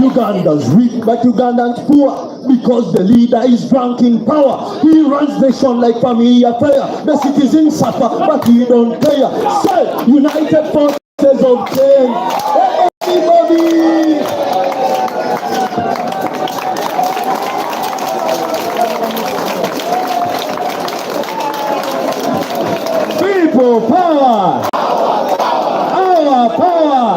Uganda's rich, but Uganda's poor because the leader is drunk in power. He runs the nation like family affair. The citizens suffer, but he don't care. Say, united forces of change. Everybody! People power! Our power!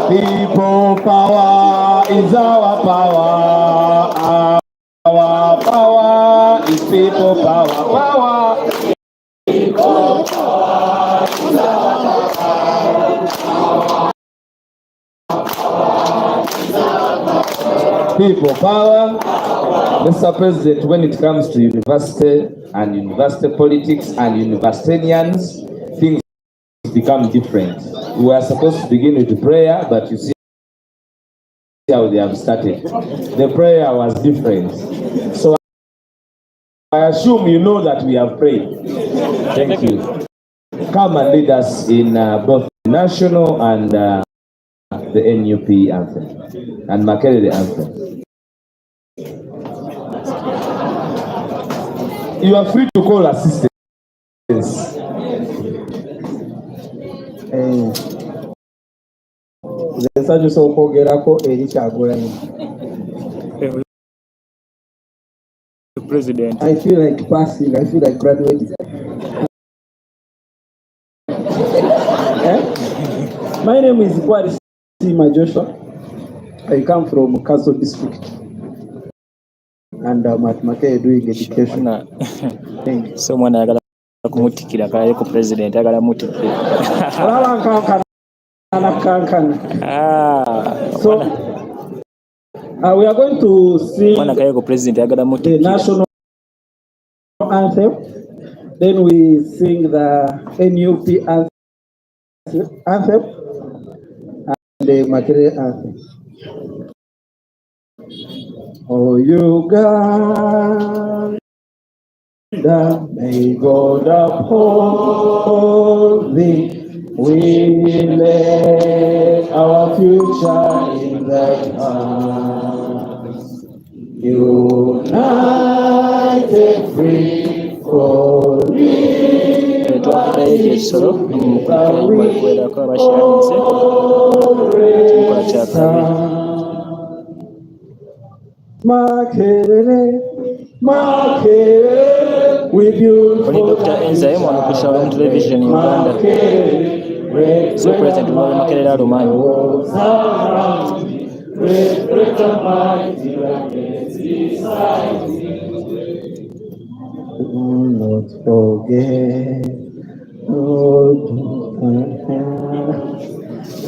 People power is our power. Our power is people power. Power. People power is our power. People power. Mr. President, when it comes to university and university politics and universitarians, things become different. We were supposed to begin with prayer, but you see how they have started. The prayer was different. So I assume you know that we have prayed. Thank you. Come and lead us in both the national and the NUP anthem and Makerere anthem. You are free to call assistance. President. I feel like passing. I feel like graduating. My name is Joshua. I come from Castle District. And I'm at Makerere doing education. Someone I got a kumutikira kaya ko president agala mutikira. So we are going to sing the national anthem. Then we sing the NUP anthem and the Makerere anthem. Oh, Uganda, may God uphold thee. We lay our future in thy hands. United, free, for Makerere, Makerere, we beautiful. Dr. Enza on Kushawen television in Uganda. So President Makerere Alumani. Not forget,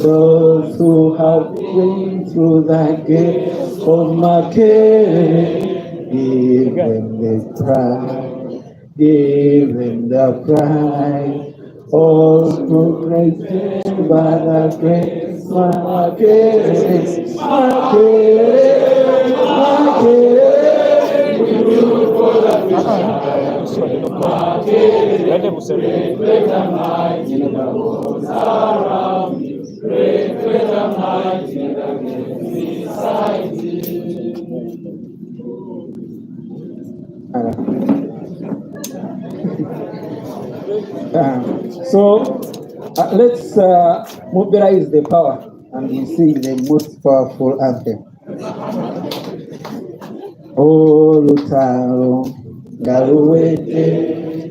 those who have been through the gate of Makerere, give them the pride, give them the pride. All through grace, by the grace, Makerere, Makerere, Makerere, we do for the future. Makerere, great and mighty, the walls around you. Great and mighty, the gates beside you. So let's mobilize the power and we sing the most powerful anthem. Oh, Lutaro, Garuete,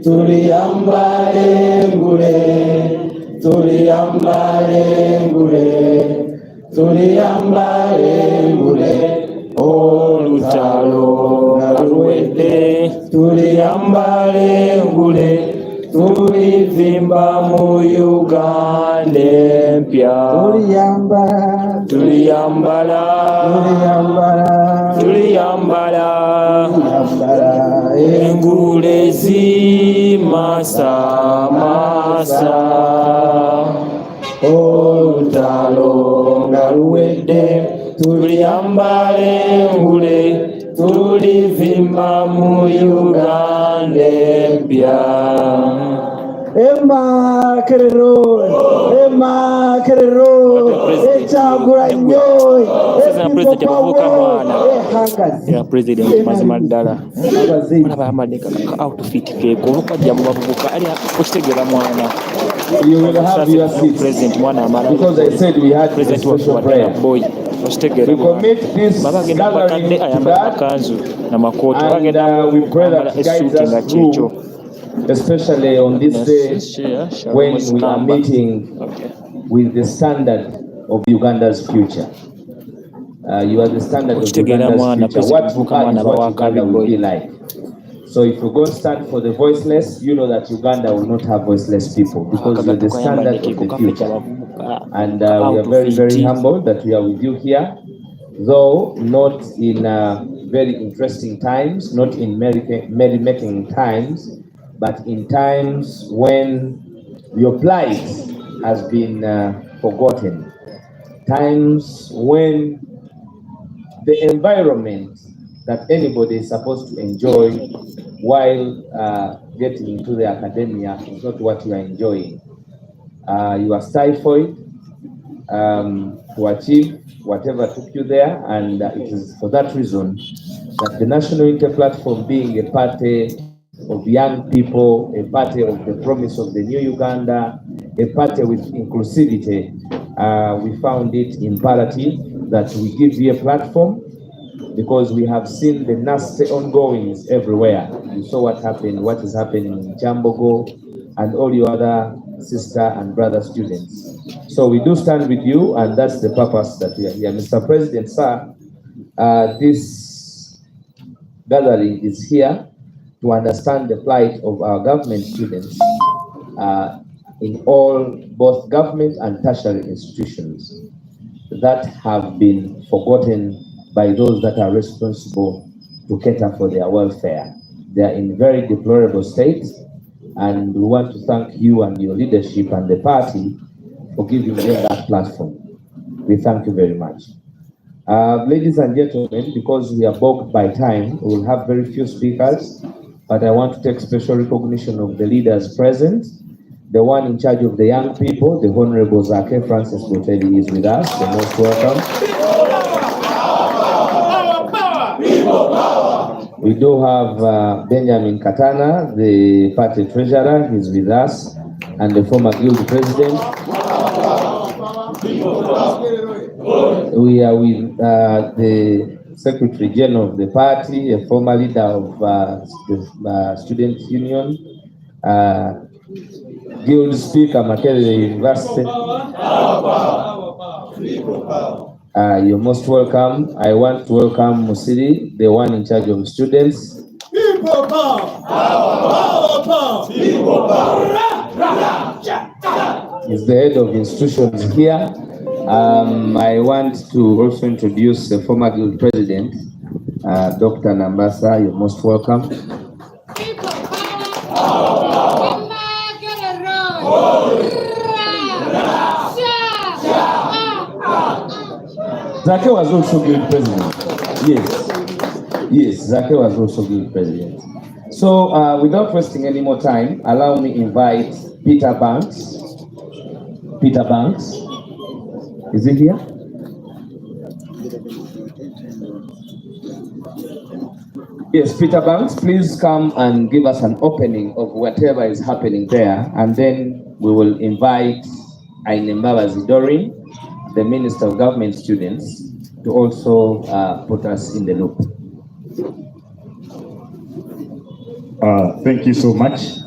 Turiambare Gure, Turiambare Gure, Turiambare Gure. Oh, Lutaro, Garuete, Turiambare Gure. Tulivimba mu Uganda mpya. Tuliyambala, tuliyambala, engule zimasa masa. Olutalo nga luwedde, tuliyambala engule. Tulivimba mu Uganda mpya. President mazima ddala outfit ke kubukajja mu bavubuka ali kukitegera mwana. You will have your seats President mwana amala because I said we had a special prayer. Boy We commit this gathering to God, and we pray that He guides us through, especially on this day when we are meeting with the standard of Uganda's future. You are the standard of Uganda's future. What you plan is what Uganda will be like. So if you go stand for the voiceless, you know that Uganda will not have voiceless people because you're the standard of the future. And we are very, very humbled that we are with you here, though not in very interesting times, not in merry-making times, but in times when your plight has been forgotten, times when the environment that anybody is supposed to enjoy while getting into the academia is not what you are enjoying. You are stifled to achieve whatever took you there, and it is for that reason that the National Unity Platform, being a party of young people, a party of the promise of the new Uganda, a party with inclusivity, we found it imperative that we give you a platform, because we have seen the nasty ongoings everywhere. You saw what happened, what is happening in Chambogo, and all your other sister and brother students. So we do stand with you, and that's the purpose that we are here. Mr. President, sir, this gathering is here to understand the plight of our government students in all, both government and tertiary institutions that have been forgotten by those that are responsible to cater for their welfare. They are in very deplorable state, and we want to thank you and your leadership and the party for giving them that platform. We thank you very much. Ladies and gentlemen, because we are bogged by time, we will have very few speakers, but I want to take special recognition of the leaders present. The one in charge of the young people, the Honorable Zake Francis Botelli, is with us. You're most welcome. We do have Benjamin Katana, the party treasurer, he's with us, and the former guild president. We are with the secretary general of the party, a former leader of the student union, guild speaker, Makerere University. You're most welcome. I want to welcome Musiri, the one in charge of students. People power! Power! Power! People power! He's the head of institutions here. I want to also introduce the former guild president, Dr. Nambasa. You're most welcome. Zake was also guild president. Yes, Zake was also guild president. So without wasting any more time, allow me invite Peter Banks. Peter Banks, is he here? Yes, Peter Banks, please come and give us an opening of whatever is happening there, and then we will invite Ainembawa Zidori, the Minister of Government Students, to also put us in the loop. Thank you so much.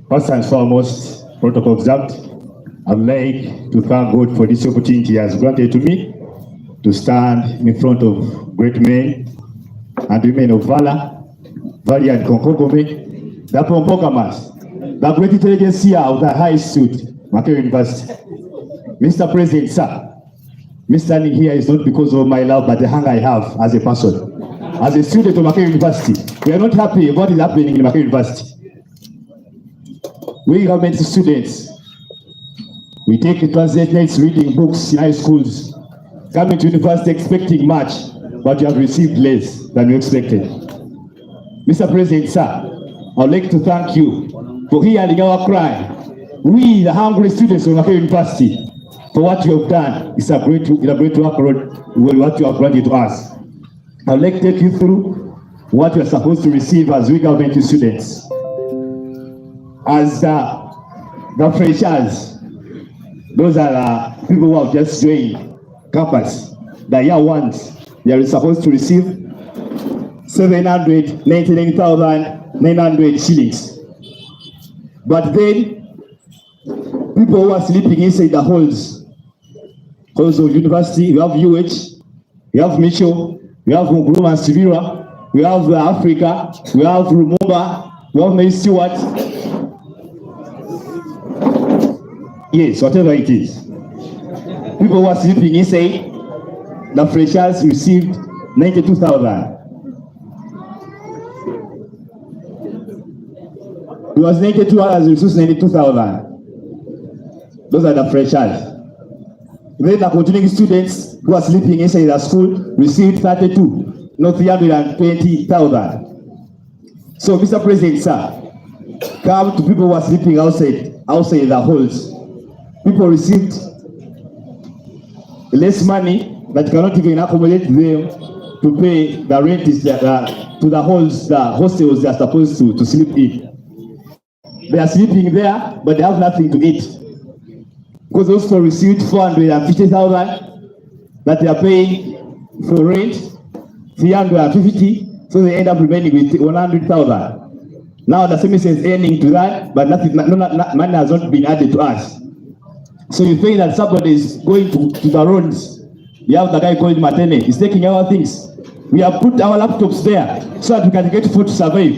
First and foremost, protocol observed, I'd like to thank God for this opportunity He has granted to me to stand in front of great men and women of valor, valiant Nkambwe, the Prompokamas, the great intelligence here of the high institute, Makerere University. Mr. President, sir, me standing here is not because of my love, but the hunger I have as a person. As a student of Makerere University, we are not happy about what is happening in Makerere University. We government students, we take translations, reading books in high schools, coming to university expecting much, but you have received less than you expected. Mr. President, sir, I'd like to thank you for hearing our cry. We, the hungry students of Makerere University, for what you have done. It's a great work, what you have granted to us. I'd like to take you through what you are supposed to receive as we government students. As the freshers, those are people who have just joined campus, the year ones, they are supposed to receive 799,900 shillings. But then, people who are sleeping inside the halls of university, we have UH, we have Mitchell, we have Nkambwe and Severa, we have Africa, we have Lumumba, we have Mary Stewart. Yes, whatever it is. People who are sleeping inside, the freshers received 92,000. It was 92 hours, received 92,000. Those are the freshers. Then the continuing students who are sleeping inside the school received 32, not 320,000. So, Mr. President, sir, come to people who are sleeping outside the halls. People received less money that cannot even accommodate them to pay the rent to the halls, the hostels they are supposed to sleep in. They are sleeping there, but they have nothing to eat. Because those people received 450,000 that they are paying for rent, 350, so they end up remaining with 100,000. Now the semester is ending to that, but money has not been added to us. So you think that somebody is going to the roads. You have the guy called Matene, he's taking our things. We have put our laptops there so that we can get food to survive.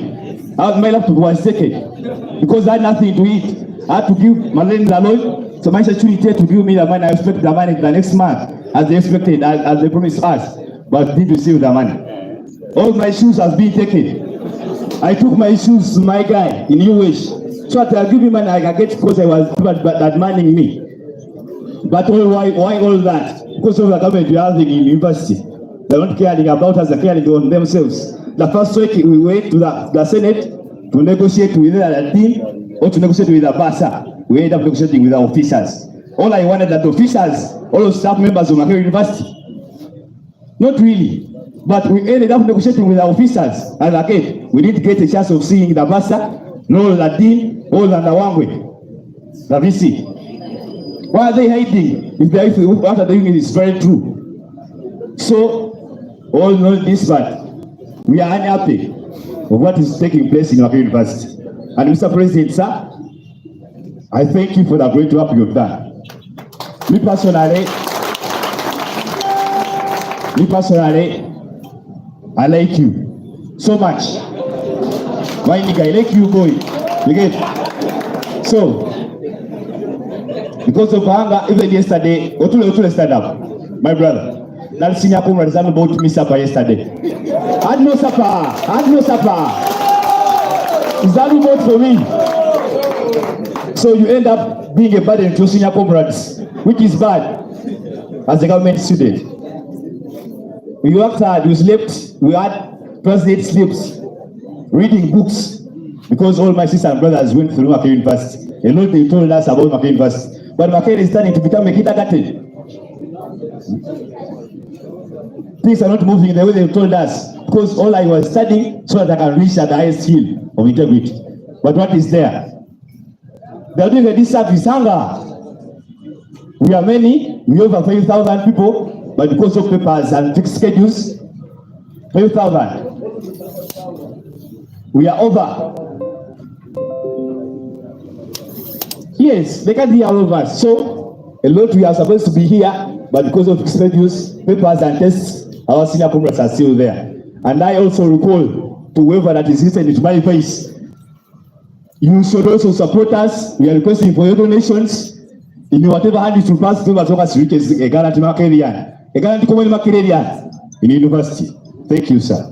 My laptop was taken because I had nothing to eat. I had to give Marlene the loan. So my security to give me the money. I expect the money the next month, as they expected, as they promised us, but didn't receive the money. All my shoes has been taken. I took my shoes to my guy in UH, so that I'll give him money I can get because I was demanding me. But why all that? Because of the government we are having in university. They're not caring about us, they're caring on themselves. The first week we went to the Senate to negotiate with the team or to negotiate with the BASA. We ended up negotiating with our officers. All I wanted that officers, all the staff members of Makerere University. Not really. But we ended up negotiating with our officers. And again, we didn't get a chance of seeing the BASA, no the team, or the Nkambwe, the VC. Why are they hiding? If what they're doing is very true. So, all know this, but we are unhappy of what is taking place in Makerere University. And Mr. President, sir, I thank you for the great work you've done. Me personally, I like you so much. Why nigga, I like you boy. You get? So, because of hunger, even yesterday, Otule stand up, my brother. That senior comrade Zanu bought me supper yesterday. I had no supper. Zanu bought for me. So you end up being a burden to senior comrades, which is bad as a government student. We worked hard, we slept, we had president sleeps, reading books, because all my sisters and brothers went through Makerere University. A lot they told us about Makerere University. But Makerere is starting to become a kindergarten. Things are not moving the way they told us, because all I was studying so that I can reach at the highest hill of integrity. But what is there? They are doing a disservice, hunger. We are many, we over 5,000 people, but because of papers and fixed schedules, 5,000. We are over. Yes, they can't hear all of us. So, a lot we are supposed to be here, but because of schedules, papers and tests, our senior comrades are still there. And I also recall to whoever that is listening to my voice, you should also support us. We are requesting for your donations. In whatever hand it will pass, to us reaches a guarantee Makerere, a guarantee common Makerere in university. Thank you, sir.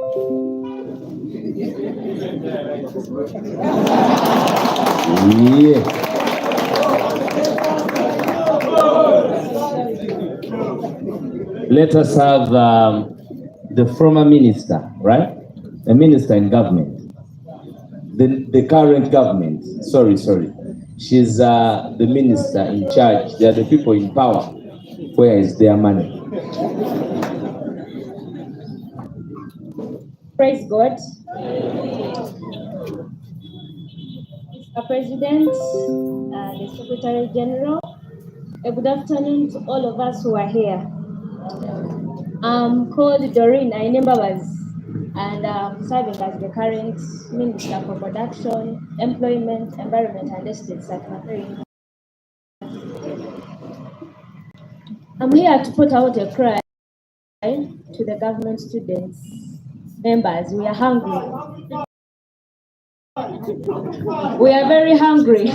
Yeah. Let us have the former minister, right? A minister in government. The current government. Sorry. She's the minister in charge. They are the people in power. Where is their money? Praise God. Mr. President, the Secretary General, a good afternoon to all of us who are here. I'm called Doreen Ainembabaz, and I'm serving as the current Minister for Production, Employment, Environment and Estates at Makerere. I'm here to put out a cry to the government students, members. We are hungry. We are very hungry.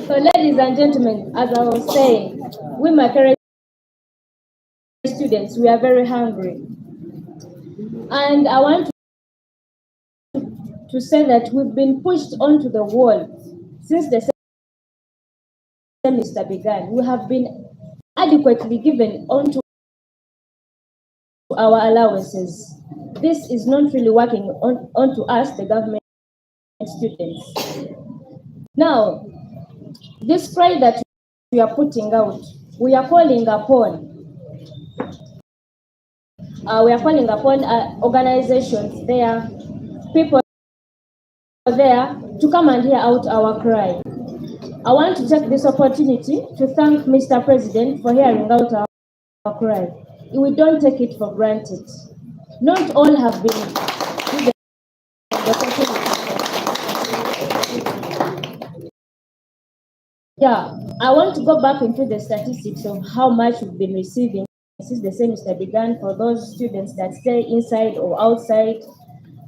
So, ladies and gentlemen, as I was saying, we Makerere students, we are very hungry. And I want to say that we've been pushed onto the wall since the semester began. We have been adequately given onto our allowances. This is not really working onto us, the government students. Now, this cry that we are putting out, we are calling upon organizations there, people there to come and hear out our cry. I want to take this opportunity to thank Mr. President for hearing out our cry. We don't take it for granted. Not all have been given the opportunity. Yeah, I want to go back into the statistics of how much we've been receiving since the semester began for those students that stay inside or outside.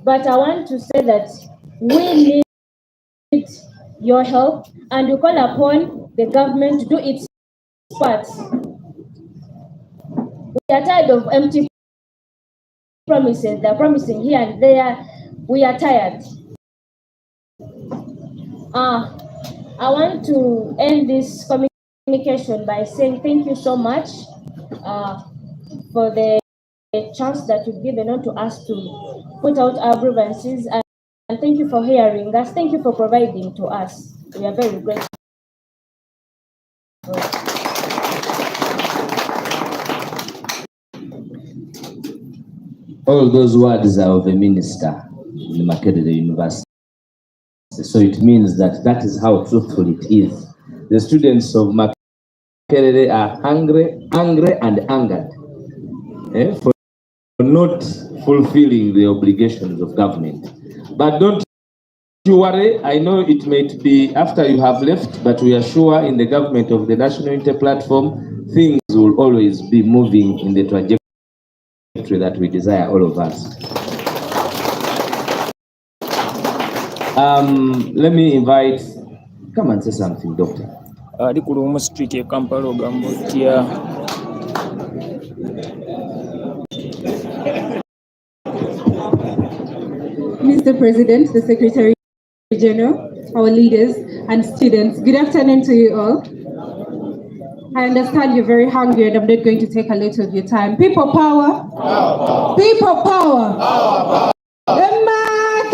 But I want to say that we need your help, and we call upon the government to do its part. We are tired of empty promises. They're promising here and there. We are tired. I want to end this communication by saying thank you so much for the chance that you've given to us to put out our grievances, and thank you for hearing us. Thank you for providing to us. We are very grateful. All those words are of a minister in the Makerere University. So it means that that is how truthful it is. The students of Makerere are angry and angered for not fulfilling the obligations of government. But don't you worry, I know it may be after you have left, but we are sure in the government of the National Unity Platform, things will always be moving in the trajectory that we desire, all of us. Let me invite, come and say something, Doctor. Street Kampala Gambotia. Mr. President, the Secretary General, our leaders and students, good afternoon to you all. I understand you're very hungry and I'm not going to take a lot of your time. People power. Power. People power. Power. Makerere.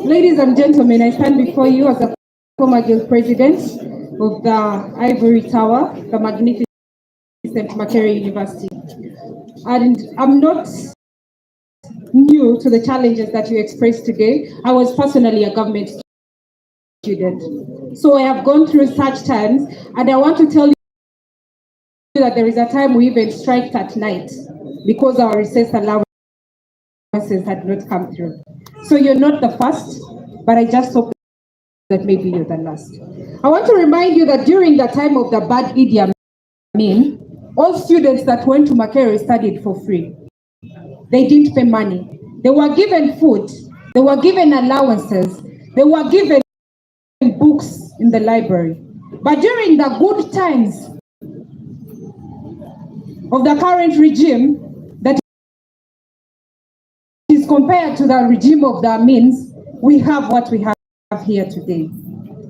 Ladies and gentlemen, I stand before you as a former guild president of the Ivory Tower, the magnificent Makerere University. And I'm not new to the challenges that you expressed today. I was personally a government student. So I have gone through such times, and I want to tell you that there is a time we even strike at night because our recess allowance had not come through. So you're not the first, but I just hope that maybe you're the last. I want to remind you that during the time of the bad Idi Amin, all students that went to Makerere studied for free. They didn't pay money. They were given food. They were given allowances. They were given books in the library. But during the good times of the current regime that is compared to the regime of the Amins, we have what we have here today.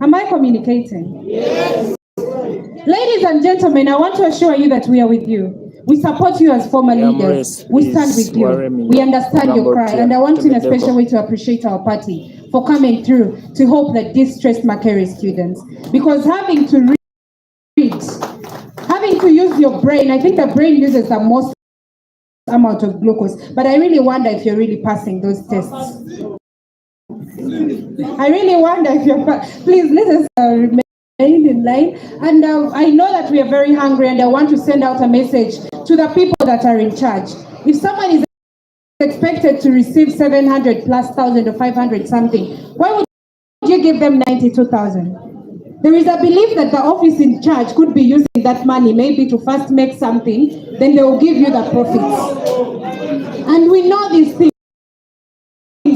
Am I communicating? Yes. Ladies and gentlemen, I want to assure you that we are with you. We support you as former leaders. We stand with you. We understand your cry. And I want in a special way to appreciate our party for coming through to help the distressed Makerere students. Because having to read, having to use your brain, I think the brain uses the most amount of glucose. But I really wonder if you're really passing those tests. I really wonder if you're, please let us remain in line. And I know that we are very hungry, and I want to send out a message to the people that are in charge. If someone is expected to receive 700 plus thousand or 500 something, why would you give them 92,000? There is a belief that the office in charge could be using that money maybe to first make something, then they will give you the profits. And we know these things.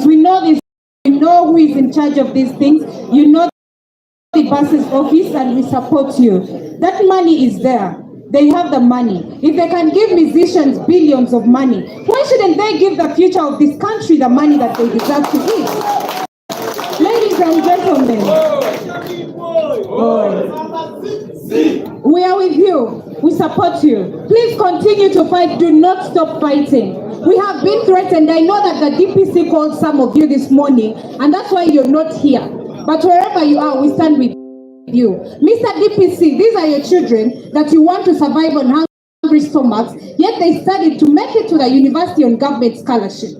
We know this. We know who is in charge of these things. You know the buses office, and we support you. That money is there. They have the money. If they can give musicians billions of money, why shouldn't they give the future of this country the money that they deserve to give? Ladies and gentlemen, we are with you. We support you. Please continue to fight. Do not stop fighting. We have been threatened. I know that the DPC called some of you this morning, and that's why you're not here. But wherever you are, we stand with you. Mr. DPC, these are your children that you want to survive on hungry stomachs, yet they studied to make it to the university on government scholarship.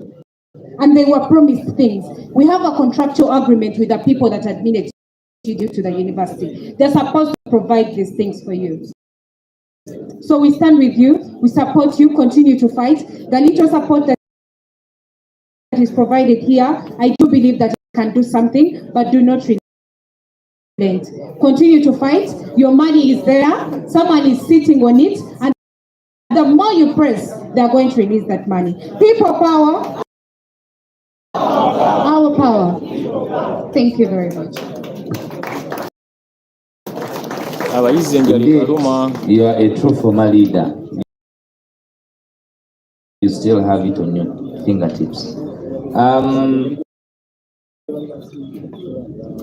And they were promised things. We have a contractual agreement with the people that admitted you to the university. They're supposed to provide these things for you. So we stand with you. We support you. Continue to fight. The little support that is provided here, I do believe that can do something, but do not relent. Continue to fight. Your money is there. Someone is sitting on it, and the more you press, they are going to release that money. People power, our power. Thank you very much. Indeed, you are a true former leader. You still have it on your fingertips.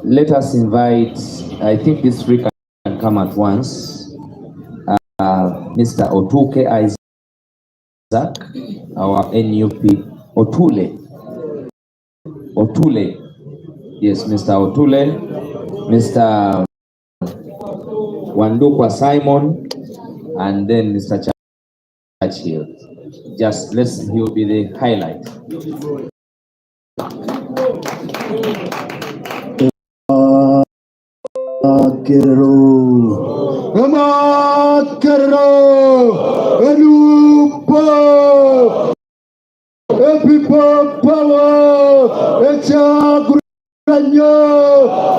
Let us invite, I think these three can come at once. Mr. Otuke Isaac, our NUP, Otule. Yes, Mr. Otule, Mr. Wandukwa Simon, and then Mr. Churchill. Just he'll be the highlight. People power,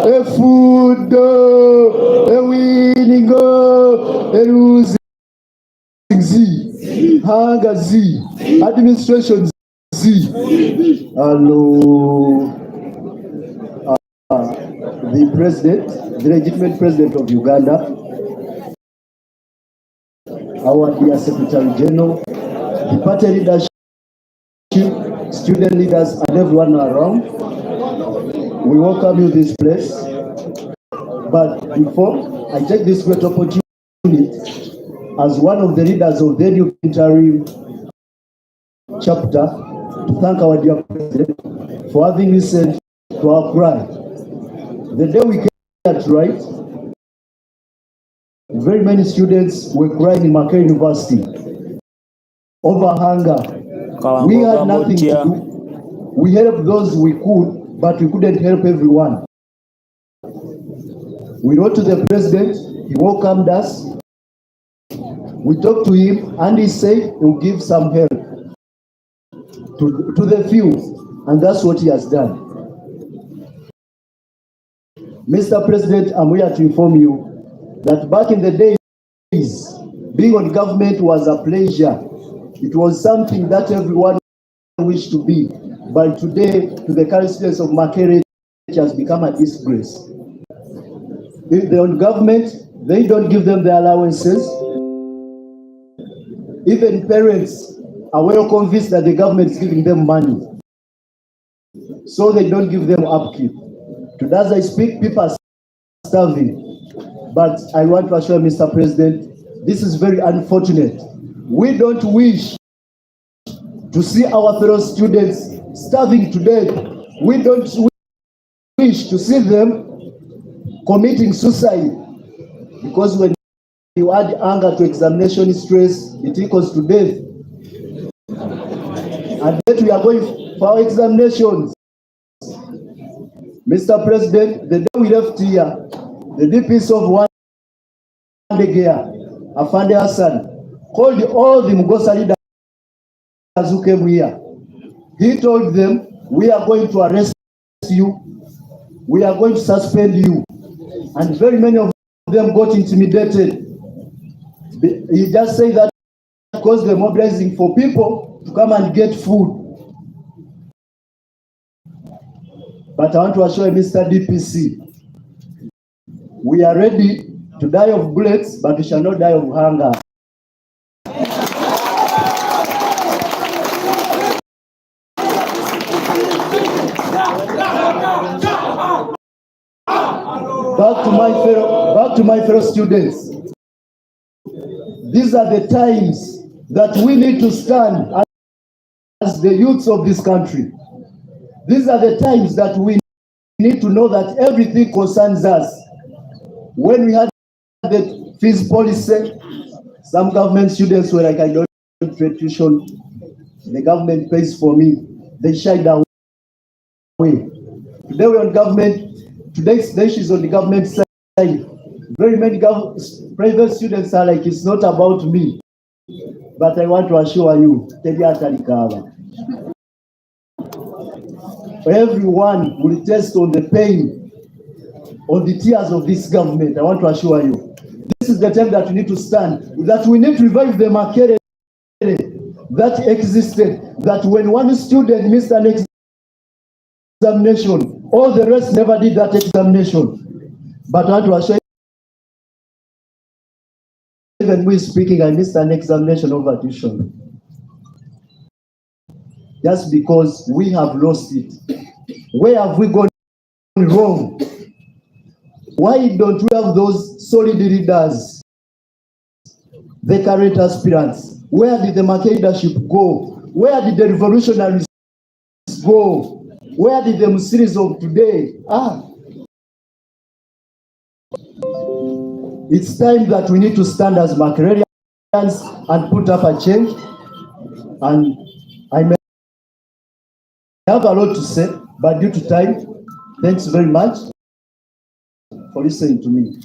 a food, a winning, a losing, hunger Z, administration Z. Hello. The president, the legitimate president of Uganda, our dear Secretary General, the party leadership, student leaders, and everyone around, we welcome you this place. But before I take this great opportunity, as one of the leaders of the new interim chapter, to thank our dear president for having listened to our cry. The day we came at right, very many students were crying in Makerere University over hunger. We had nothing to do. We helped those we could, but we couldn't help everyone. We wrote to the president, he welcomed us. We talked to him, and he said he will give some help to to the few, and that's what he has done. Mr. President, I'm here to inform you that back in the days, being on government was a pleasure. It was something that everyone wished to be. But today, to the current students of Makerere, it has become a disgrace. If they're on government, they don't give them their allowances. Even parents are well convinced that the government is giving them money, so they don't give them upkeep. Today, as I speak, people are starving. But I want to assure Mr. President, this is very unfortunate. We don't wish to see our fellow students starving today. We don't wish to see them committing suicide, because when you add anger to examination stress, it equals to death. And yet we are going for our examinations. Mr. President, the day we left here, the DPs of one Afande Hassan called all the Mugosa leaders who came here. He told them, we are going to arrest you, we are going to suspend you. And very many of them got intimidated. He just said that because they're mobilizing for people to come and get food. But I want to assure you, Mr. DPC, we are ready to die of bullets, but we shall not die of hunger. Back to my fellow students. These are the times that we need to stand as the youths of this country. These are the times that we need to know that everything concerns us. When we had the fees policy, some government students were like, I don't pay tuition, the government pays for me. They shied away. Today we're on government, today's she's on the government side. Very many private students are like, it's not about me. But I want to assure you, everyone will test on the pain, on the tears of this government. I want to assure you, this is the time that we need to stand, that we need to revive the Makerere that existed, that when one student missed an examination, all the rest never did that examination. But I want to assure you, even we speaking, I missed an examination over tuition. Just because we have lost it. Where have we gone wrong? Why don't we have those solid leaders, the current aspirants? Where did the Makerere leadership go? Where did the revolutionaries go? Where did the Muslims of today? It's time that we need to stand as Makererians and put up a change. And I may have a lot to say, but due to time, thanks very much for listening to me.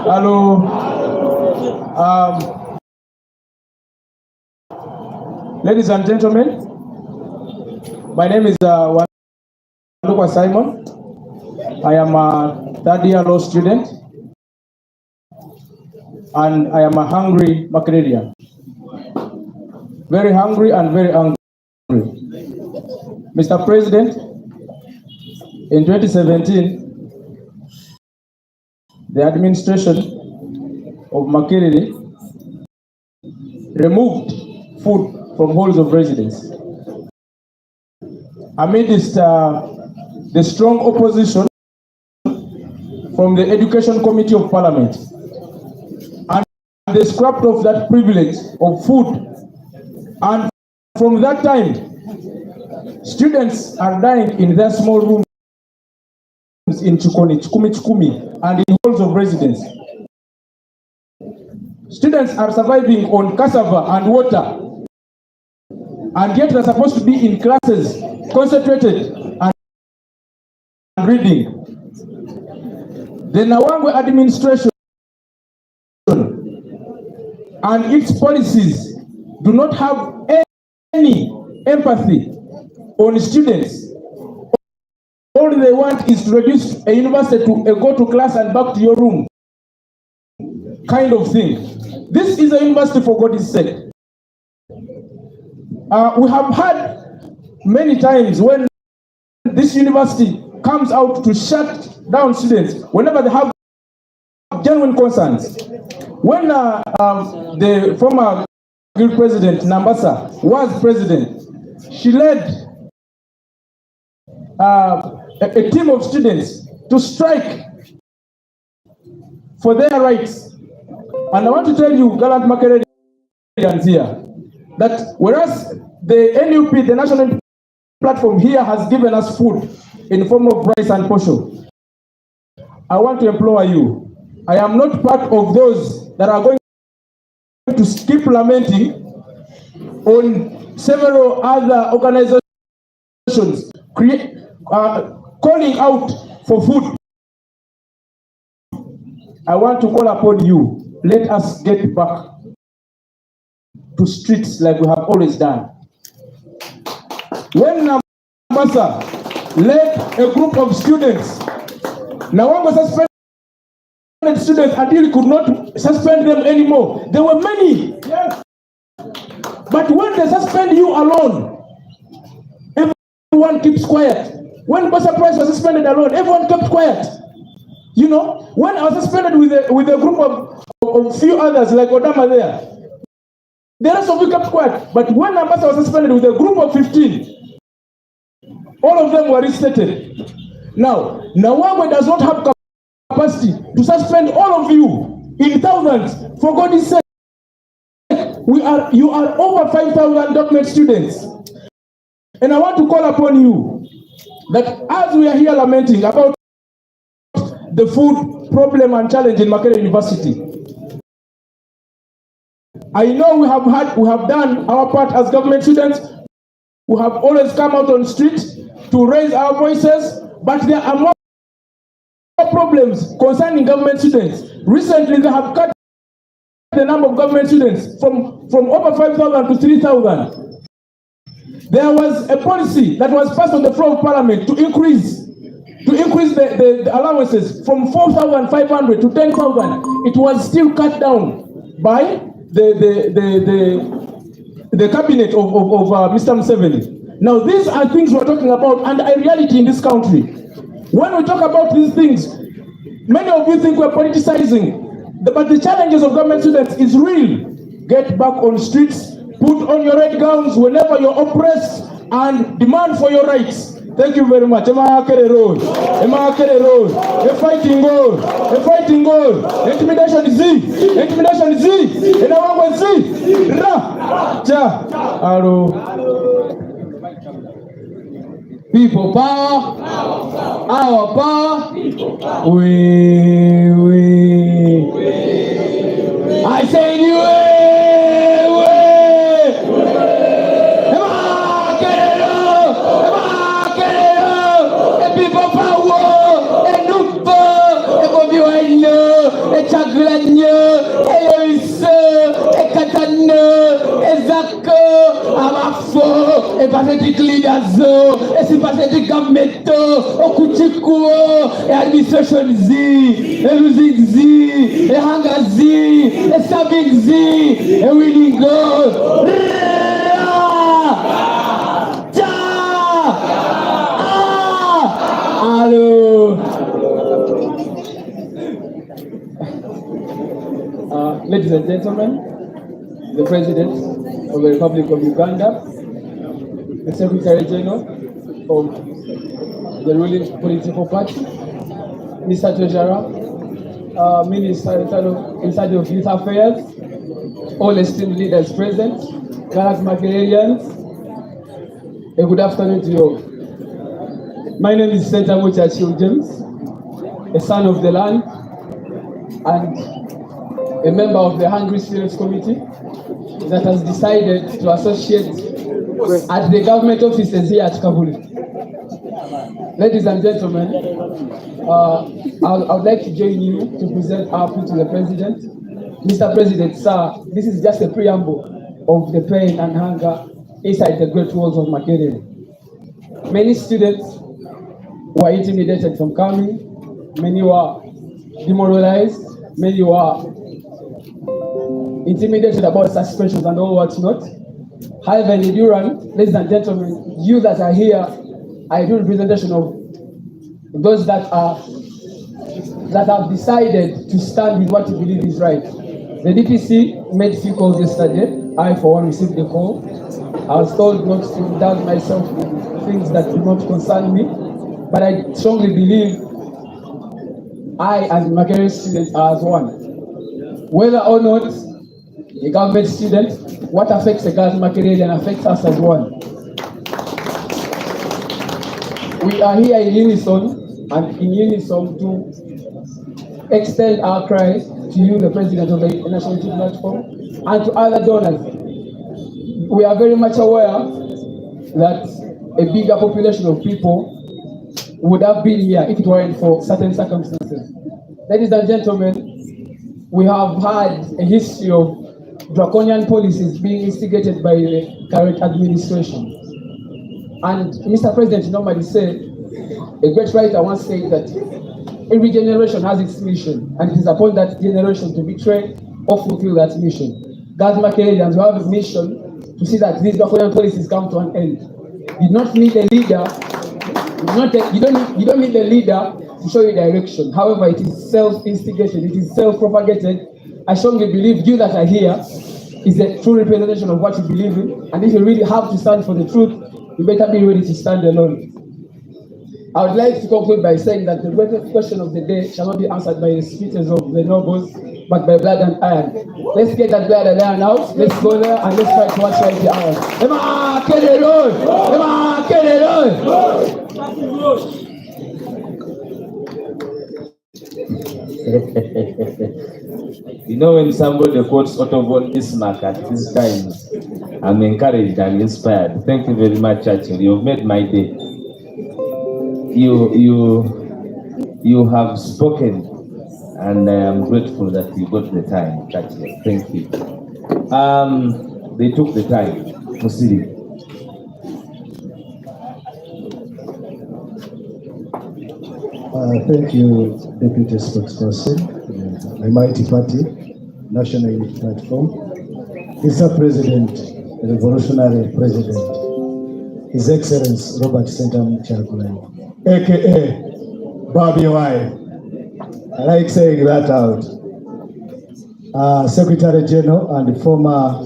Hello. Ladies and gentlemen, my name is Wandukwa Simon. I am a third-year law student, and I am a hungry Makererian. Very hungry and very angry. Mr. President, in 2017, the administration of Makerere removed food from halls of residence amidst the strong opposition from the Education Committee of Parliament, and they scrapped off that privilege of food And from that time, students are dying in their small rooms in Chukumi, and in halls of residence. Students are surviving on cassava and water, and yet they're supposed to be in classes, concentrated and reading. The Nkambwe administration and its policies do not have any empathy on students. All they want is to reduce a university to a go to class and back to your room kind of thing. This is a university for God's sake. We have had many times when this university comes out to shut down students whenever they have genuine concerns. When the former guild president, Nambasa, was president, she led a team of students to strike for their rights. And I want to tell you, gallant Makerere here, that whereas the NUP, the national platform here, has given us food in the form of rice and posho, I want to implore you, I am not part of those that are going to keep lamenting on several other organizations calling out for food. I want to call upon you, let us get back to streets like we have always done. When Nambasa led a group of students, Nkambwe suspended students until he could not suspend them anymore. There were many. Yes. But when they suspend you alone, everyone keeps quiet. When Bosa Price was suspended alone, everyone kept quiet. You know, when I was suspended with a group of few others like Odama there, the rest of you kept quiet. But when Nambasa was suspended with a group of 15, all of them were restated. Now, Nkambwe does not have capacity to suspend all of you in thousands. For God's sake, you are over 5,000 document students. And I want to call upon you that as we are here lamenting about the food problem and challenge in Makerere University, I know we have done our part as government students. We have always come out on street to raise our voices, but there are more problems concerning government students. Recently, they have cut the number of government students from over 5,000 to 3,000. There was a policy that was passed on the floor of parliament to increase the allowances from 4,500 to 10,000. It was still cut down by the cabinet of Mr. Museveni. Now, these are things we're talking about and a reality in this country. When we talk about these things, many of you think we're politicizing, but the challenges of government students is real. Get back on streets, put on your red gowns whenever you're oppressed, and demand for your rights. Thank you very much. Makerere road. Makerere road. A fighting goal. A fighting goal. Intimidation is Z. Intimidation is Z. And I want to see. Ra. Ja. Hello. People power. Our power. We. I say you. Pathetic leaders, a pathetic government, Okuchikuo, administration Z, a losing Z, a hunger Z, a starving Z, a winning goal. Hello. Ladies and gentlemen, the President of the Republic of Uganda, the Secretary General of the ruling political party, Mr. Treasurer, Minister in charge of Youth Affairs, all esteemed leaders present, Guys, Makererians, a good afternoon to you all. My name is Nkambwe James, a son of the land and a member of the Hungry Students Committee that has decided to associate at the government offices here at Kabuli. Ladies and gentlemen, I would like to join you to present our plea to the President. Mr. President, sir, this is just a preamble of the pain and hunger inside the great walls of Makerere. Many students were intimidated from coming, many were demoralized, many were intimidated about suspensions and all what's not. However, in Duran, ladies and gentlemen, you that are here, I do representation of those that have decided to stand with what you believe is right. The DPC made few calls yesterday. I, for one, received the call. I was told not to indulge myself in things that do not concern me, but I strongly believe I and Makerere students are as one. Whether or not a government student, what affects a girl Makerere affects us as one. We are here in unison and in unison to extend our cry to you, the President of the National Unity Platform, and to other donors. We are very much aware that a bigger population of people would have been here if it weren't for certain circumstances. Ladies and gentlemen, we have had a history of draconian policies being instigated by the current administration. And Mr. President normally said, a great writer once said that every generation has its mission, and it is upon that generation to betray or fulfill that mission. God's Makererians who have a mission to see that these draconian policies come to an end. You don't need a leader. You don't need a leader to show you direction. However, it is self-instigated. It is self-propagated. I strongly believe you that are here is a true representation of what you believe in. And if you really have to stand for the truth, you better be ready to stand alone. I would like to conclude by saying that the greatest question of the day shall not be answered by the speeches of the nobles, but by blood and iron. Let's get that blood and iron out. Let's go there and let's fight what's right the iron. You know, when somebody quotes Otto von Bismarck at these times, I'm encouraged and inspired. Thank you very much, Churchill. You've made my day. You have spoken, and I am grateful that you got the time, Churchill. Thank you. They took the time for sitting. Thank you, Deputy Spokesperson, the mighty party, National Unity Platform, Mr. President, the Revolutionary President, His Excellency Robert Nkambwe, aka Bobi. I like saying that out. Secretary General and former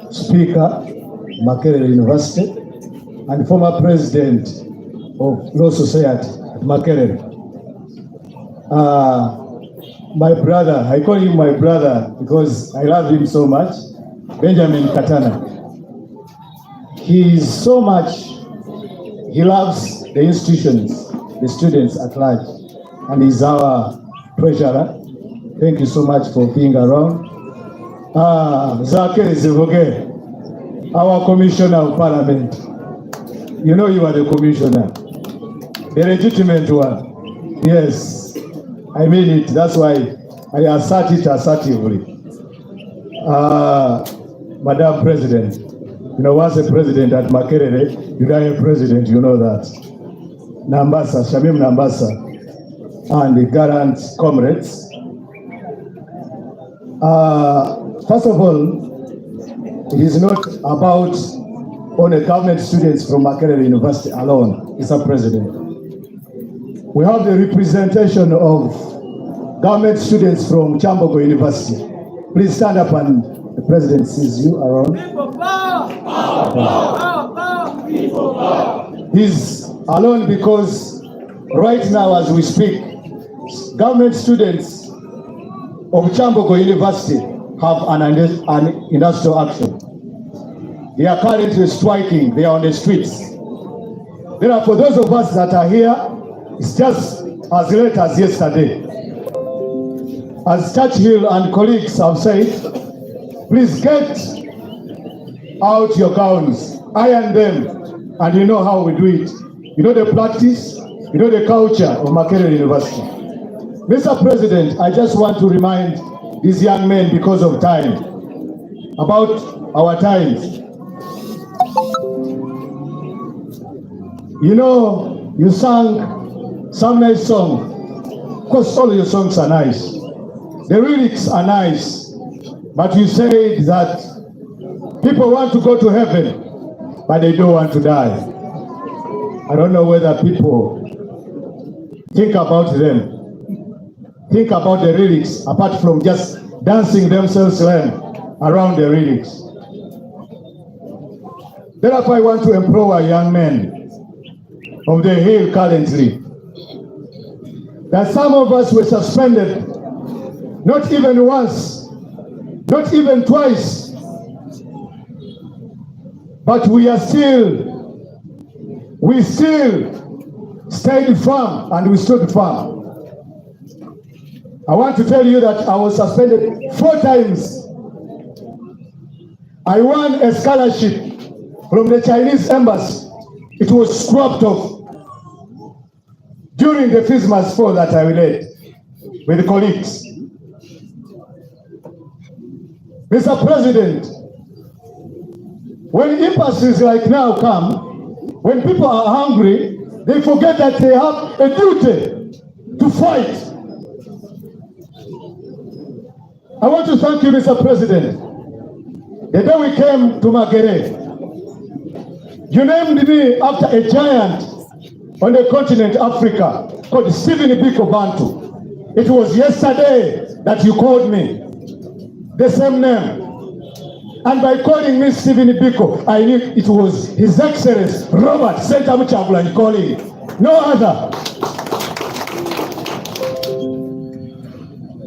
Speaker, Makerere University, and former President of Law Society at Makerere. My brother, I call him my brother because I love him so much, Benjamin Katana. He is so much, he loves the institutions, the students at large, and he's our treasurer. Thank you so much for being around. Zakir Zivoge, our Commissioner of Parliament. You know you are the Commissioner, the legitimate one. Yes, I mean it. That's why I assert it assertively. Madam President, you know, once a president at Makerere, you are a president, you know that. Nambasa, Shamim Nambasa, and the gallant comrades. First of all, it is not about only government students from Makerere University alone, Mr. President. We have the representation of government students from Nkambwe University. Please stand up and the President sees you around. He's alone because right now as we speak, government students of Nkambwe University have an industrial action. They are currently striking. They are on the streets. Therefore, those of us that are here, it's just as late as yesterday. As Churchill and colleagues have said, please get out your gowns, iron them, and you know how we do it. You know the practice, you know the culture of Makerere University. Mr. President, I just want to remind these young men, because of time, about our times. You know, you sang some nice song. Of course, all your songs are nice. The lyrics are nice. But you said that people want to go to heaven, but they don't want to die. I don't know whether people think about them. Think about the lyrics, apart from just dancing themselves around the lyrics. Therefore, I want to empower young men of the Hill currently, that some of us were suspended, not even once, not even twice, but we still stayed firm and we stood firm. I want to tell you that I was suspended 4 times. I won a scholarship from the Chinese embassy. It was scrapped off during the Christmas fall that I led with colleagues. Mr. President, when impasses like now come, when people are hungry, they forget that they have a duty to fight. I want to thank you, Mr. President. The day we came to Makerere, you named me after a giant on the continent Africa called Stephen Biko Bantu. It was yesterday that you called me the same name. And by calling me Stephen Biko, I knew it was His Excellency Robert Sentamu Kyagulanyi calling, no other.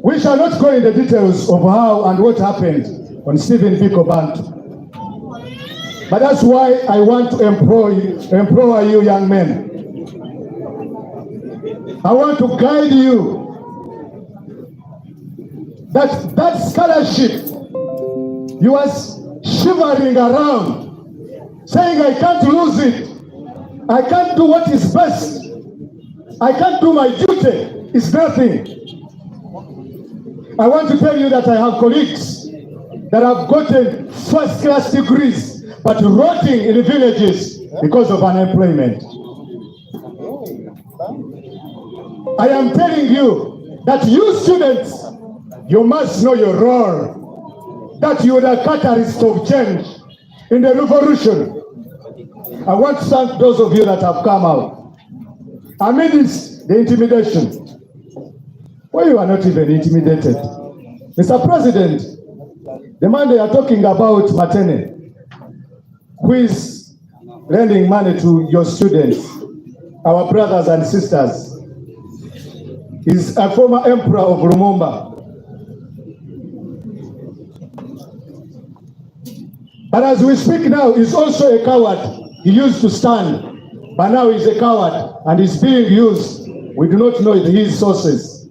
We shall not go in the details of how and what happened on Stephen Biko Bantu. But that's why I want to empower you young men. I want to guide you that scholarship you was shivering around, saying I can't lose it. I can't do what is best. I can't do my duty. It's nothing. I want to tell you that I have colleagues that have gotten first-class degrees, but rotting in the villages because of unemployment. I am telling you that you students, you must know your role, that you are the catalyst of change in the revolution. I want to thank those of you that have come out amidst the intimidation. Well, you are not even intimidated. Mr. President, the man they are talking about, Matene, who is lending money to your students, our brothers and sisters, is a former emperor of Lumumba. But as we speak now, he's also a coward. He used to stand, but now he's a coward and he's being used. We do not know his sources.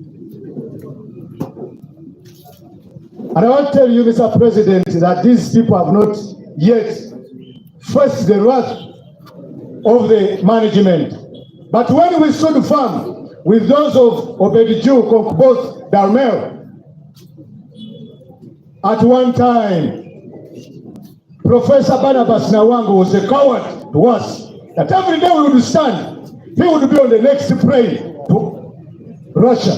And I want to tell you, Mr. President, that these people have not yet faced the wrath of the management. But when we stood firm with those of Obediju, Konkboth, Darmel, at one time, Professor Barnabas Nawango was a coward to us, that every day we would stand, he would be on the next plane to Russia.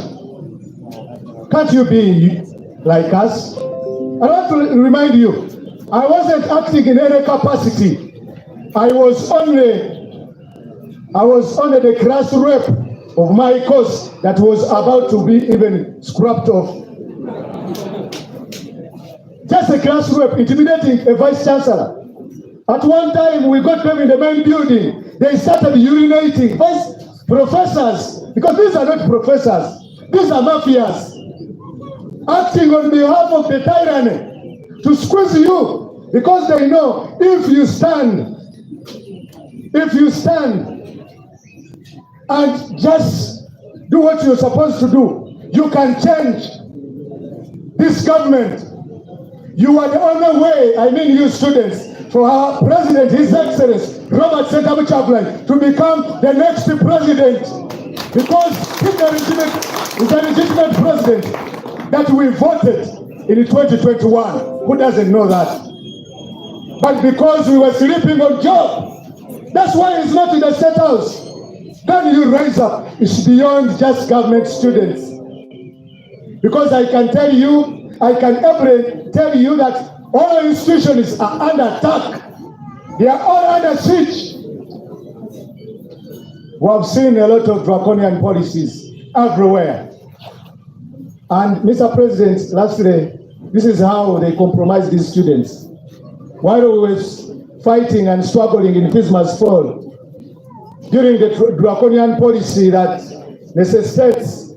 Can't you be like us? I want to remind you, I wasn't acting in any capacity. I was only the class rep of my course that was about to be even scrapped off. Just a class rep intimidating a vice chancellor. At one time, we got them in the main building. They started urinating. Vice professors, because these are not professors, these are mafias, acting on behalf of the tyranny to squeeze you Because they know if you stand and just do what you're supposed to do, you can change this government. You are the only way, I mean you students, for our president, His Excellency, Robert Sentamu Chaplin, to become the next president. Because he's a legitimate president that we voted in 2021. Who doesn't know that? But because we were sleeping on job, that's why it's not in the State House. Then you rise up. It's beyond just government students. Because I can tell you that all institutions are under attack. They are all under siege. We have seen a lot of draconian policies everywhere. And Mr. President, lastly, this is how they compromise these students. While we were fighting and struggling in Christmas fall, during the draconian policy that necessitates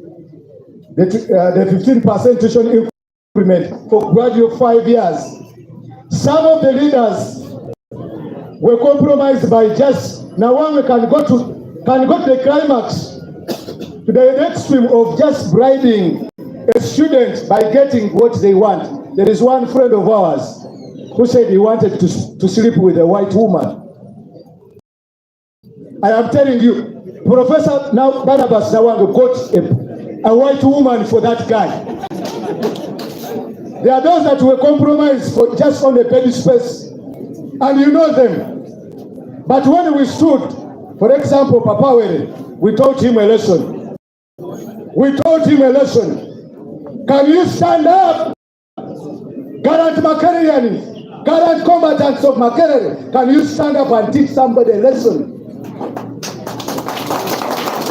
the 15% tuition increment for graduate 5 years, some of the leaders were compromised by just now one can go to the climax, to the extreme of just bribing a student by getting what they want. There is one friend of ours who said he wanted to sleep with a white woman. I am telling you, Professor now Barnabas Nawango got a white woman for that guy. There are those that were compromised for just on the petty space, and you know them. But when we stood, for example, Papa Were, we taught him a lesson. Can you stand up? Current Makerere, current combatants of Makerere, can you stand up and teach somebody a lesson?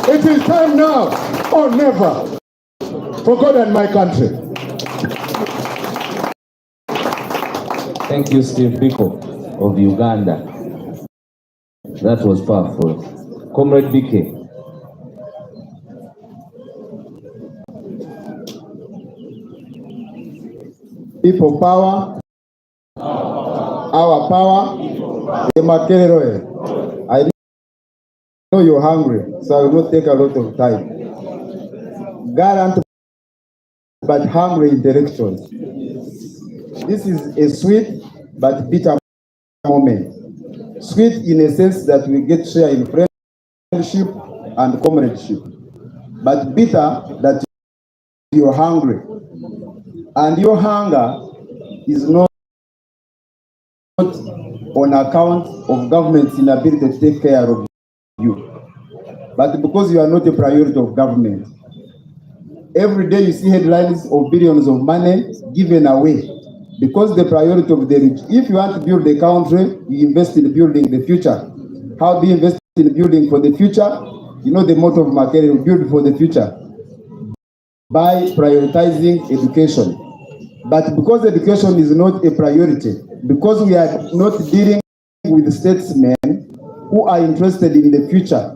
It is time now or never for God and my country. Thank you, Steve Biko of Uganda. That was powerful. Comrade BK. People power, our power, the Makerere. I know you're hungry, so I will not take a lot of time. Gallant but hungry intellectuals. This is a sweet but bitter moment. Sweet in a sense that we get share in friendship and comradeship, but bitter that you're hungry. And your hunger is not on account of government's inability to take care of you, but because you are not a priority of government. Every day you see headlines of billions of money given away because the priority of the rich. If you want to build a country, you invest in building the future. How do you invest in building for the future? You know the motto of Makerere, build for the future, by prioritizing education. But because education is not a priority, because we are not dealing with statesmen who are interested in the future,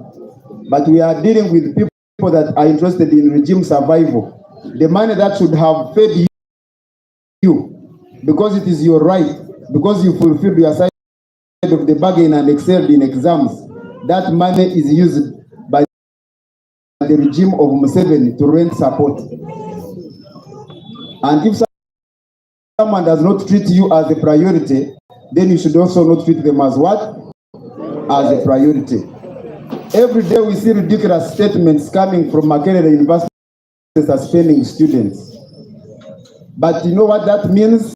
but we are dealing with people that are interested in regime survival, the money that should have fed you, because it is your right, because you fulfilled your side of the bargain and excelled in exams, that money is used by the regime of Museveni to rent support. And if someone does not treat you as a priority, then you should also not treat them as what? As a priority. Every day we see ridiculous statements coming from Makerere University suspending students. But you know what that means?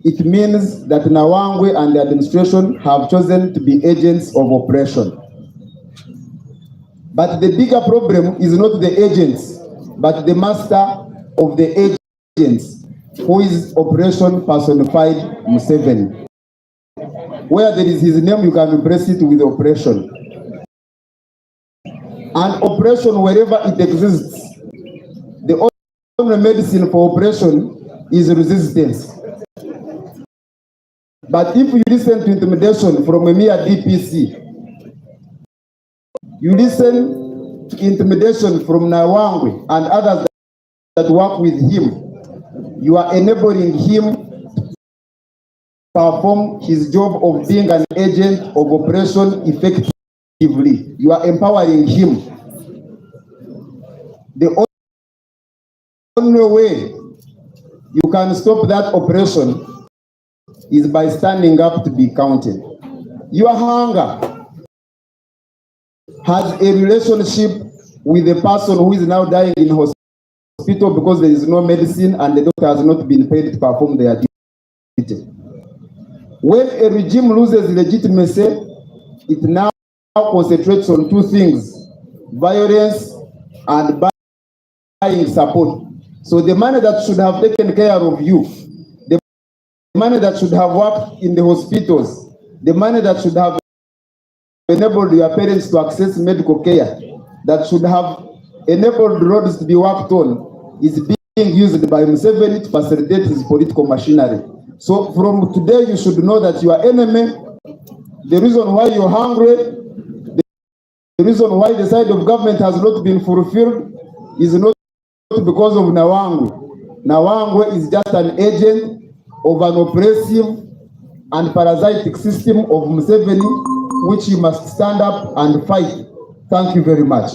It means that Nawangwe and the administration have chosen to be agents of oppression. But the bigger problem is not the agents, but the master of the agents, who is oppression personified Museveni. Where there is his name, you can replace it with oppression. And oppression, wherever it exists, the only medicine for oppression is resistance. But if you listen to intimidation from a mere DPC, you listen to intimidation from Nawangwe and others that work with him, you are enabling him perform his job of being an agent of oppression effectively. You are empowering him. The only way you can stop that oppression is by standing up to be counted. Your hunger has a relationship with the person who is now dying in hospital because there is no medicine and the doctor has not been paid to perform their duty. When a regime loses legitimacy, it now concentrates on two things: violence and buying support. So the money that should have taken care of you, the money that should have worked in the hospitals, the money that should have enabled your parents to access medical care, that should have enabled roads to be worked on, is being used by Museveni to facilitate his political machinery. So from today, you should know that your enemy, the reason why you're hungry, the reason why the side of government has not been fulfilled is not because of Nawangwe. Nawangwe is just an agent of an oppressive and parasitic system of Museveni, which you must stand up and fight. Thank you very much.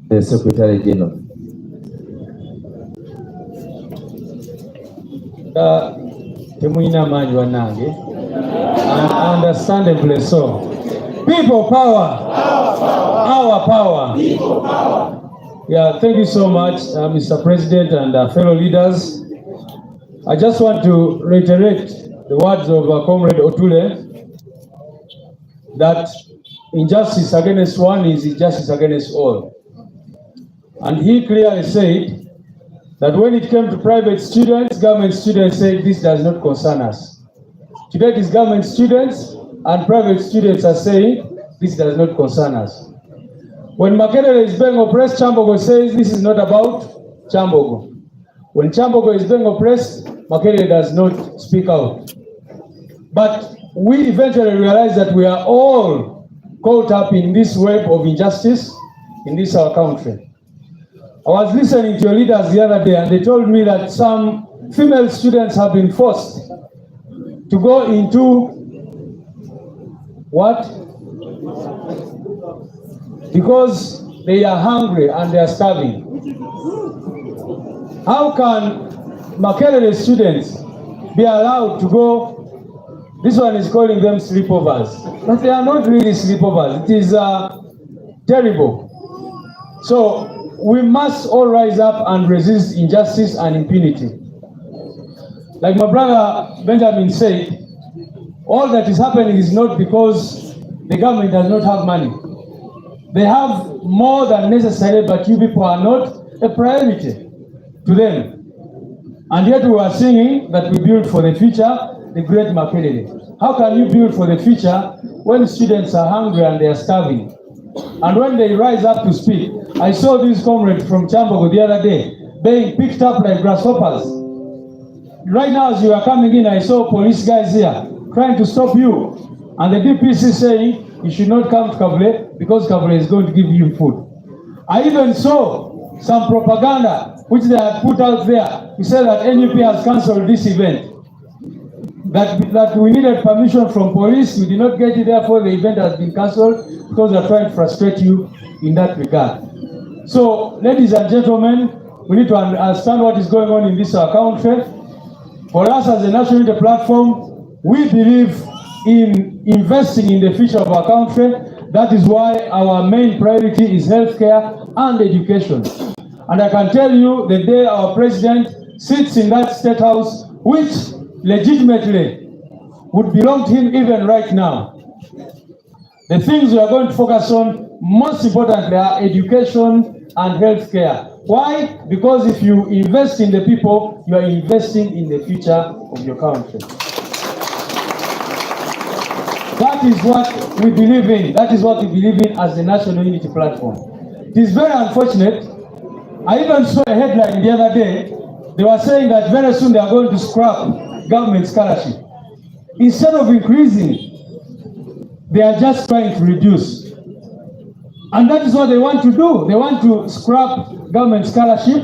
The Secretary General. Temuyina manyi wanange, and understandably so. People power, our power. People power. Yeah, thank you so much, Mr. President and fellow leaders. I just want to reiterate the words of Comrade Otule, that injustice against one is injustice against all. And he clearly said that when it came to private students, government students said this does not concern us. Today it is government students and private students are saying this does not concern us. When Makerere is being oppressed, Chambogo says this is not about Chambogo. When Chambogo is being oppressed, Makerere does not speak out. But we eventually realize that we are all caught up in this web of injustice in this our country. I was listening to your leaders the other day and they told me that some female students have been forced to go into what? Because they are hungry and they are starving. How can Makerere students be allowed to go? This one is calling them sleepovers, but they are not really sleepovers. It is terrible. So we must all rise up and resist injustice and impunity. Like my brother Benjamin said, all that is happening is not because the government does not have money. They have more than necessary, but you people are not a priority to them. And yet we are singing that we build for the future, the great Makerere. How can you build for the future when students are hungry and they are starving? And when they rise up to speak, I saw this comrade from Chambogo the other day being picked up like grasshoppers. Right now, as you are coming in, I saw police guys here trying to stop you. And the DPC saying you should not come to Nkambwe because Nkambwe is going to give you food. I even saw some propaganda which they had put out there to say that NUP has cancelled this event. That we needed permission from police, we did not get it, therefore the event has been cancelled because they are trying to frustrate you in that regard. So, ladies and gentlemen, we need to understand what is going on in this country. For us as a national unity platform, we believe in investing in the future of our country. That is why our main priority is healthcare and education. And I can tell you, the day our president sits in that state house, which legitimately would belong to him even right now, the things we are going to focus on, most importantly, are education and healthcare. Why? Because if you invest in the people, you are investing in the future of your country. That is what we believe in. That is what we believe in as the National Unity Platform. It is very unfortunate. I even saw a headline the other day. They were saying that very soon they are going to scrap government scholarship. Instead of increasing, they are just trying to reduce. And that is what they want to do. They want to scrap government scholarship.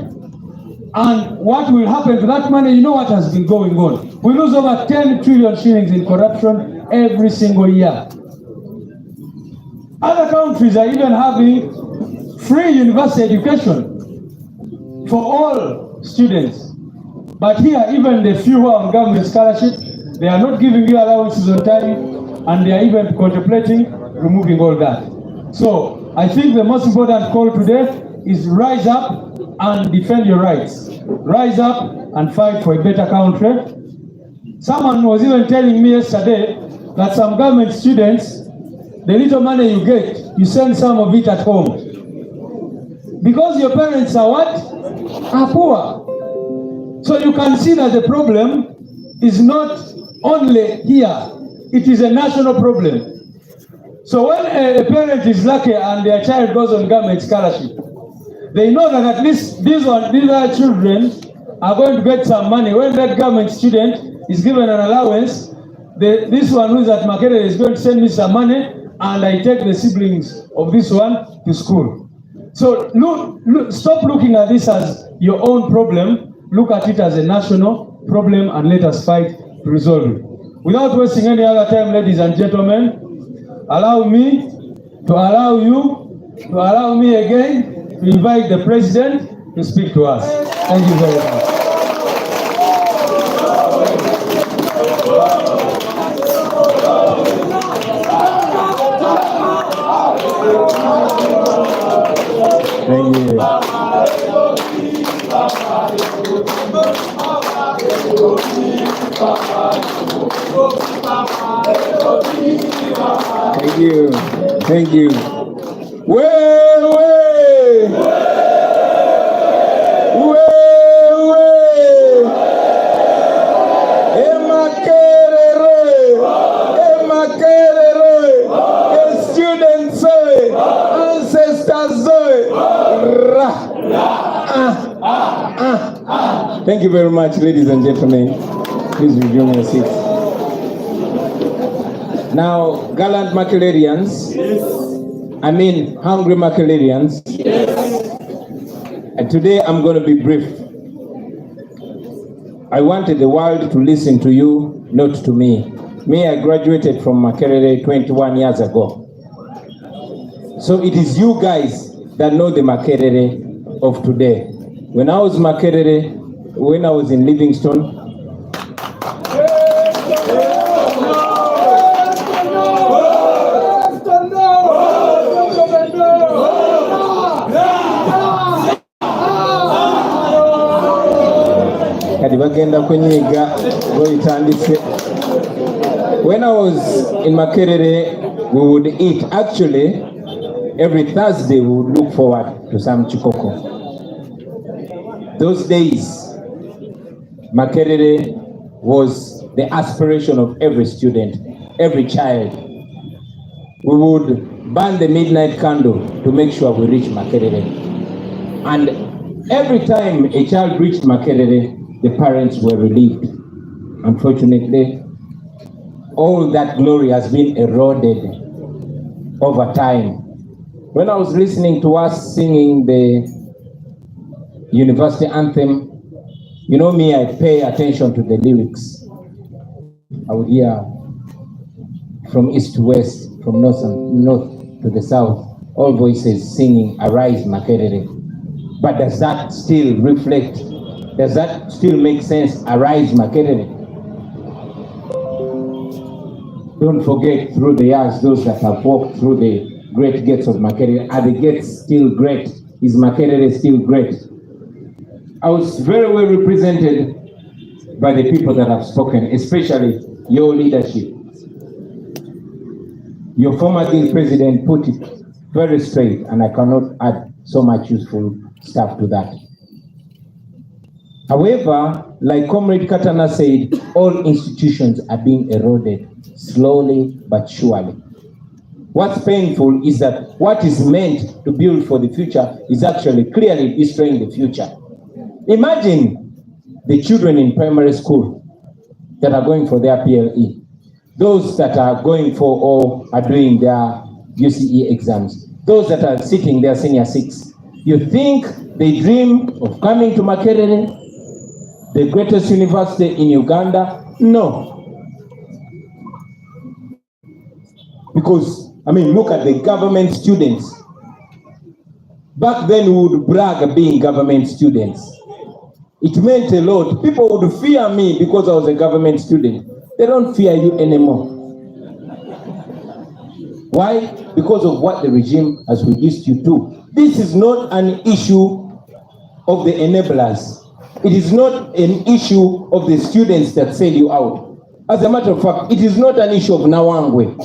And what will happen to that money? You know what has been going on. We lose over 10 trillion shillings in corruption every single year. Other countries are even having free university education for all students. But here, even the few who are on government scholarship, they are not giving you allowances on time, and they are even contemplating removing all that. So I think the most important call today is rise up and defend your rights. Rise up and fight for a better country. Someone was even telling me yesterday that some government students, the little money you get, you send some of it at home. Because your parents are what? Are poor. So you can see that the problem is not only here, it is a national problem. So when a parent is lucky and their child goes on government scholarship, they know that at least these other children are going to get some money. When that government student is given an allowance, this one who is at Makerere is going to send me some money, and I take the siblings of this one to school. So stop looking at this as your own problem. Look at it as a national problem, and let us fight to resolve it. Without wasting any other time, ladies and gentlemen, allow me to allow you to allow me again to invite the president to speak to us. Thank you very much. Thank you. Thank you. Thank you. Students, ancestors. Thank you very much, ladies and gentlemen. Please resume your seats. Now, gallant Makererians, I mean hungry Makererians, and today I'm going to be brief. I wanted the world to listen to you, not to me. Me, I graduated from Makerere 21 years ago. So it is you guys that know the Makerere of today. When I was Makerere, when I was in Livingstone, when I was in Makerere, we would eat. Actually, every Thursday we would look forward to some chikoko. Those days, Makerere was the aspiration of every student, every child. We would burn the midnight candle to make sure we reach Makerere. And every time a child reached Makerere, the parents were relieved. Unfortunately, all that glory has been eroded over time. When I was listening to us singing the university anthem, you know me, I pay attention to the lyrics. I would hear from east to west, from north to the south, all voices singing, "Arise, Makerere." But does that still reflect? Does that still make sense? Arise, Makerere. Don't forget, through the years, those that have walked through the great gates of Makerere. Are the gates still great? Is Makerere still great? I was very well represented by the people that have spoken, especially your leadership. Your former Dean President put it very straight, and I cannot add so much useful stuff to that. However, like Comrade Katana said, all institutions are being eroded slowly but surely. What's painful is that what is meant to build for the future is actually clearly destroying the future. Imagine the children in primary school that are going for their PLE, those that are going for or are doing their UCE exams, those that are sitting there, senior six, you think they dream of coming to Makerere, the greatest university in Uganda? No. Because, I mean, look at the government students. Back then, we would brag being government students. It meant a lot. People would fear me because I was a government student. They don't fear you anymore. Why? Because of what the regime has reduced you to. This is not an issue of the enablers. It is not an issue of the students that sell you out. As a matter of fact, it is not an issue of Nkambwe.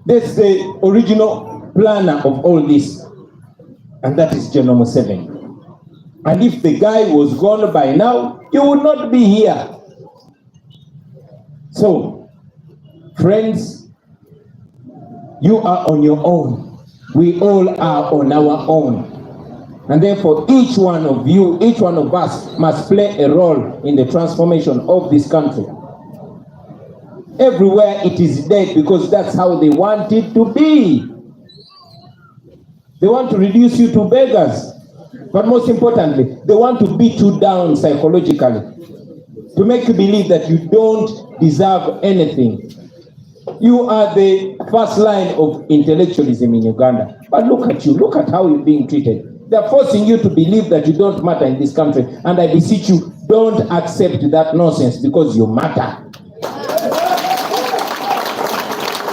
That's the original planner of all this, and that is General Museveni. And if the guy was gone by now, you would not be here. So, friends, you are on your own. We all are on our own. And therefore, each one of you, each one of us must play a role in the transformation of this country. Everywhere it is dead because that's how they want it to be. They want to reduce you to beggars. But most importantly, they want to beat you down psychologically, to make you believe that you don't deserve anything. You are the first line of intellectualism in Uganda. But look at you, look at how you're being treated. They're forcing you to believe that you don't matter in this country. And I beseech you, don't accept that nonsense because you matter.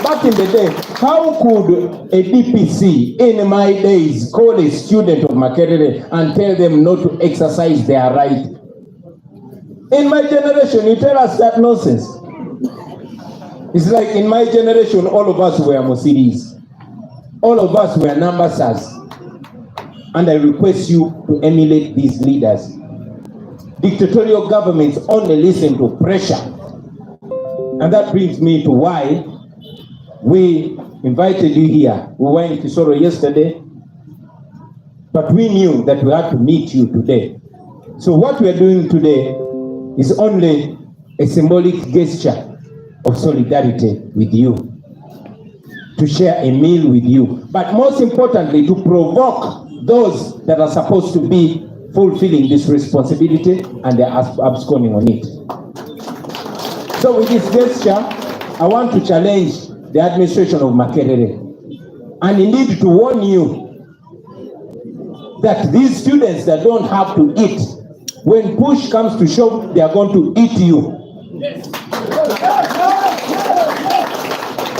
Back in the day, how could a DPC in my days call a student of Makerere and tell them not to exercise their right? In my generation, you tell us that nonsense. It's like in my generation, all of us were Musiris. All of us were Nambasas. And I request you to emulate these leaders. Dictatorial governments only listen to pressure. And that brings me to why we invited you here. We were in Kisoro yesterday, but we knew that we had to meet you today. So what we are doing today is only a symbolic gesture of solidarity with you, to share a meal with you, but most importantly, to provoke those that are supposed to be fulfilling this responsibility and they are absconding on it. So with this gesture, I want to challenge the administration of Makerere, and indeed to warn you that these students that don't have to eat, when push comes to shove, they are going to eat you.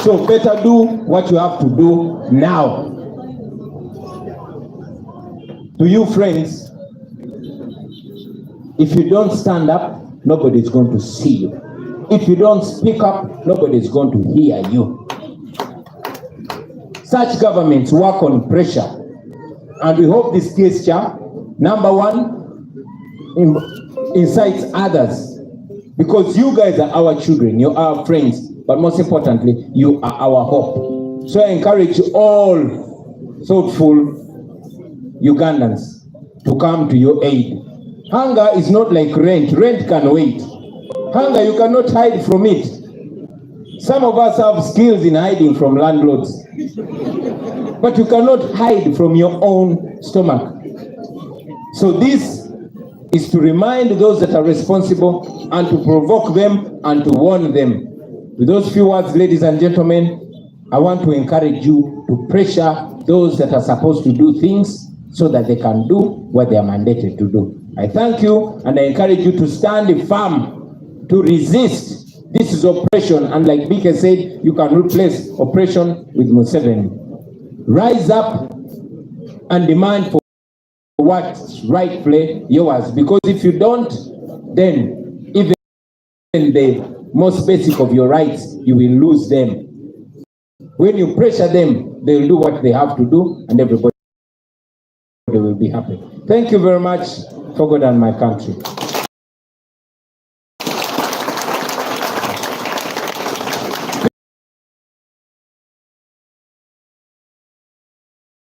So better do what you have to do now. To you friends, if you don't stand up, nobody is going to see you. If you don't speak up, nobody is going to hear you. Such governments work on pressure. And we hope this gesture, number one, incites others. Because you guys are our children, you are our friends, but most importantly, you are our hope. So I encourage all thoughtful Ugandans to come to your aid. Hunger is not like rent. Rent can wait. Hunger, you cannot hide from it. Some of us have skills in hiding from landlords, but you cannot hide from your own stomach. So this is to remind those that are responsible and to provoke them and to warn them. With those few words, ladies and gentlemen, I want to encourage you to pressure those that are supposed to do things so that they can do what they are mandated to do. I thank you and I encourage you to stand firm, to resist. This is oppression, and like Bika said, you can replace oppression with Museveni. Rise up and demand for what's rightfully yours, because if you don't, then even the most basic of your rights, you will lose them. When you pressure them, they will do what they have to do, and everybody will be happy. Thank you very much for God and my country.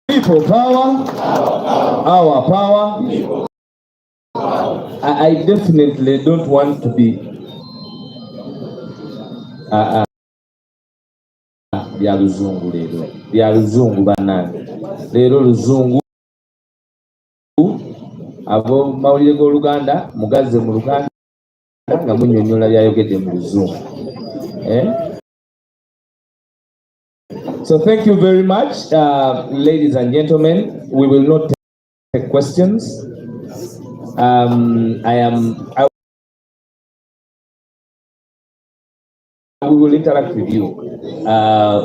People power, our power. I definitely don't want to be bya luzungu leero, bya luzungu bannange. Leero luzungu, abo mawulire g'Oluganda mugazze mu Luganda nga munnyonnyola byayogedde mu luzungu. So thank you very much, ladies and gentlemen. We will not take questions. We will interact with you.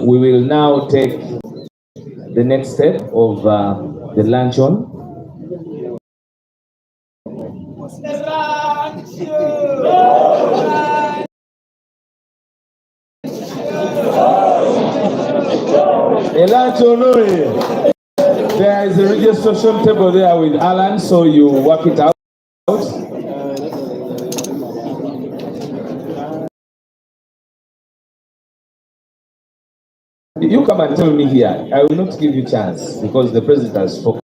We will now take the next step of the luncheon. There is a registration table there with Alan, so you work it out. You come and tell me here. I will not give you chance because the president has spoken.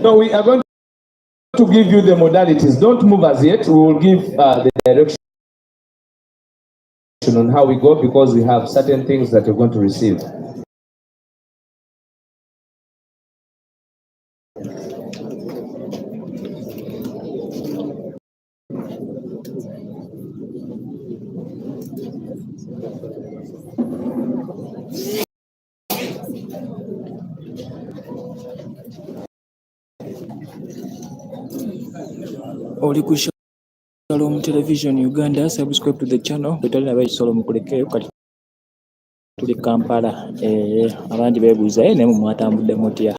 No, we are going to give you the modalities. Don't move as yet. We will give the direction on how we go because we have certain things that you're going to receive. Oli ku Shalom Television Uganda, subscribe to the channel. Tutali nabe Shalom kulekeyo kati tuli Kampala. Abandi beebuuza naye mwatambudde mutya?